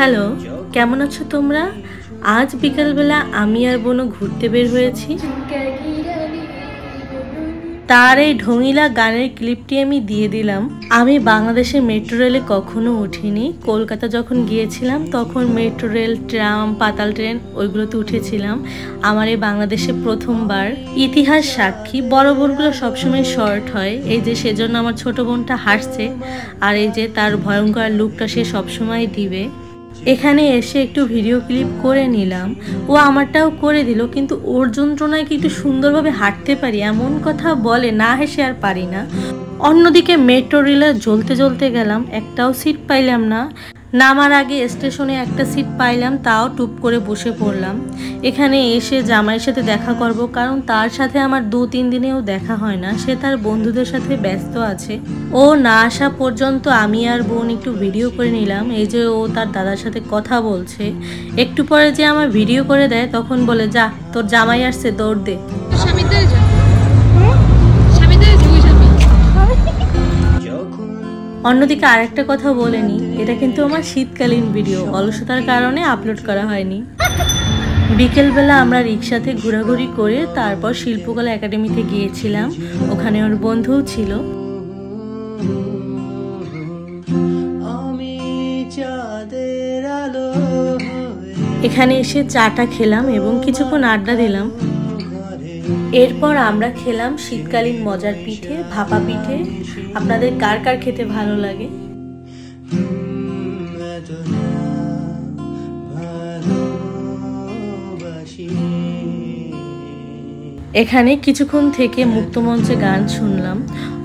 Hello, কেমন আছো তোমরা? আজ বিকালবেলা আমি আর বোনও ঘুরতে বের হয়েছি। তার এই ঢঙিলা গানের ক্লিপটি আমি দিয়ে দিলাম। আমি বাংলাদেশের মেট্রো রেলে কখনো উঠিনি। কলকাতা যখন গিয়েছিলাম তখন মেট্রো রেল, ট্রাম, পাতাল ট্রেন ওইগুলোতে উঠেছিলাম। আমার এই বাংলাদেশে প্রথমবার। ইতিহাস সাক্ষী, বড় বোনগুলো সবসময় শর্ট হয়, এই যে সেজন্য আমার ছোট বোনটা হাসছে। আর এই যে তার ভয়ঙ্কর লুকটা সে সবসময় দিবে। এখানে এসে একটু ভিডিও ক্লিপ করে নিলাম। ও আমারটাও করে দিল, কিন্তু ওর যন্ত্রণায় কি একটু সুন্দরভাবে হাঁটতে পারি এমন কথা বলে, না হেসে আর পারি না। অন্যদিকে মেট্রো রেলে জ্বলতে জ্বলতে গেলাম, একটাও সিট পাইলাম না। নামার আগে স্টেশনে একটা সিট পাইলাম, তাও টুপ করে বসে পড়লাম। এখানে এসে জামাইয়ের সাথে দেখা করব, কারণ তার সাথে আমার 2-3 দিনেও দেখা হয় না। সে তার বন্ধুদের সাথে ব্যস্ত আছে। ও না আসা পর্যন্ত আমি আর বোন একটু ভিডিও করে নিলাম। এই যে ও তার দাদার সাথে কথা বলছে। একটু পরে যে আমার ভিডিও করে দেয়, তখন বলে, যা তোর জামাই আসছে, দৌড় দে। অন্যদিকে আরেকটা কথা বলেনি, এটা কিন্তু আমার শীতকালীন ভিডিও, অলসতার কারণে আপলোড করা হয়নি। বিকেলবেলা আমরা রিক্সাতে ঘোরাঘুরি করে তারপর শিল্পকলা একাডেমিতে গিয়েছিলাম। ওখানে ওর বন্ধুও ছিল। এখানে এসে চাটা খেলাম এবং কিছুক্ষণ আড্ডা দিলাম। এরপর আমরা খেলাম শীতকালীন মজার পিঠে, ভাপা পিঠে। আপনাদের কার কার খেতে ভালো লাগে? এখানে কিছুক্ষণ থেকে মুক্তমঞ্চে গান শুনলাম।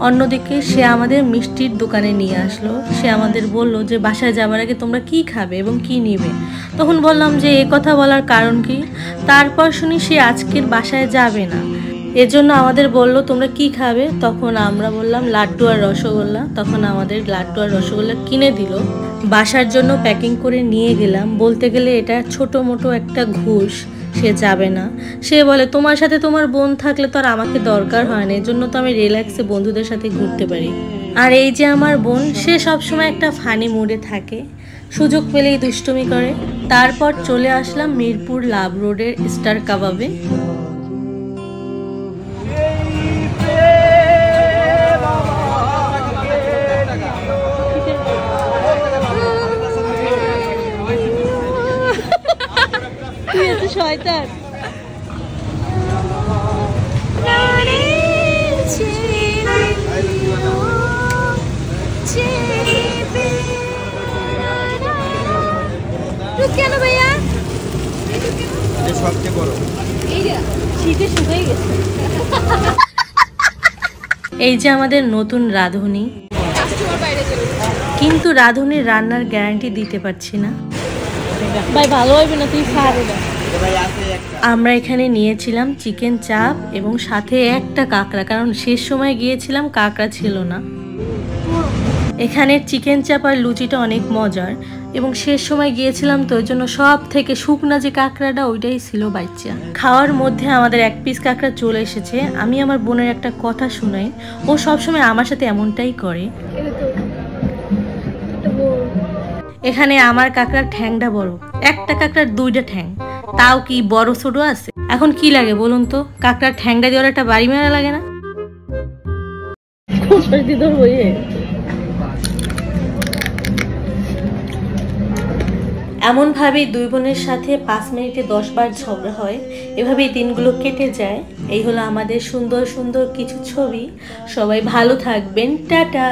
অন্যদিকে সে আমাদের মিষ্টির দোকানে নিয়ে আসলো। সে আমাদের বলল যে বাসায় যাবার আগে তোমরা কি খাবে এবং কি নিবে। তখন বললাম যে এ কথা বলার কারণ কি। তারপর শুনি সে আজকের বাসায় যাবে না, এজন্য আমাদের বলল তোমরা কি খাবে। তখন আমরা বললাম লাড্ডু আর রসগোল্লা। তখন আমাদের লাড্ডু আর রসগোল্লা কিনে দিল। বাসার জন্য প্যাকিং করে নিয়ে গেলাম। বলতে গেলে এটা ছোট মোটো একটা ঘুষ। সে যাবে না। সে বলে তোমার সাথে তোমার বোন থাকলে তো আর আমাকে দরকার হয় না, এজন্য তো আমি রিল্যাক্সে বন্ধুদের সাথে ঘুরতে পারি। আর এই যে আমার বোন, সে সবসময় একটা ফানি মুডে থাকে, সুযোগ পেলেই দুষ্টুমি করে। তারপর চলে আসলাম মিরপুর লাভ রোডের স্টার কাবাবে। শয়তান। কেন ভাইয়া এই যে আমাদের নতুন রাঁধুনি, কিন্তু রাঁধুনির রান্নার গ্যারান্টি দিতে পারছি না। ভাই ভালো হবে না, তুই খাবে না। আমরা এখানে নিয়েছিলাম চিকেন চাপ এবং সাথে একটা কাঁকড়া, কারণ শেষ সময় গিয়েছিলাম কাঁকড়া ছিল না। এখানের চিকেন চাপ আর লুচিটা অনেক মজার এবং শেষ সময় গিয়েছিলাম তো ওই জন্য সব থেকে শুকনা যে কাঁকড়াটা ওইটাই ছিল বাচ্চা। খাওয়ার মধ্যে আমাদের 1 পিস কাঁকড়া চলে এসেছে। আমি আমার বোনের একটা কথা শুনাই, ও সবসময় আমার সাথে এমনটাই করে। এখানে আমার কাঁকড়ার ঠ্যাংটা বড়, একটা কাঁকড়ার 2টা ঠ্যাং, তাও কি বড় ছোট আছে। এখন কি লাগে বলুন তো, কাঁকড়ার ঠ্যাংটা দিয়ে একটা বাড়ি মেরা লাগে না? এমন ভাবে 2 বোনের সাথে 5 মিনিটে 10 বার ঝগড়া হয়। এভাবেই দিনগুলো কেটে যায়। এই হলো আমাদের সুন্দর সুন্দর কিছু ছবি। সবাই ভালো থাকবেন, টাটা।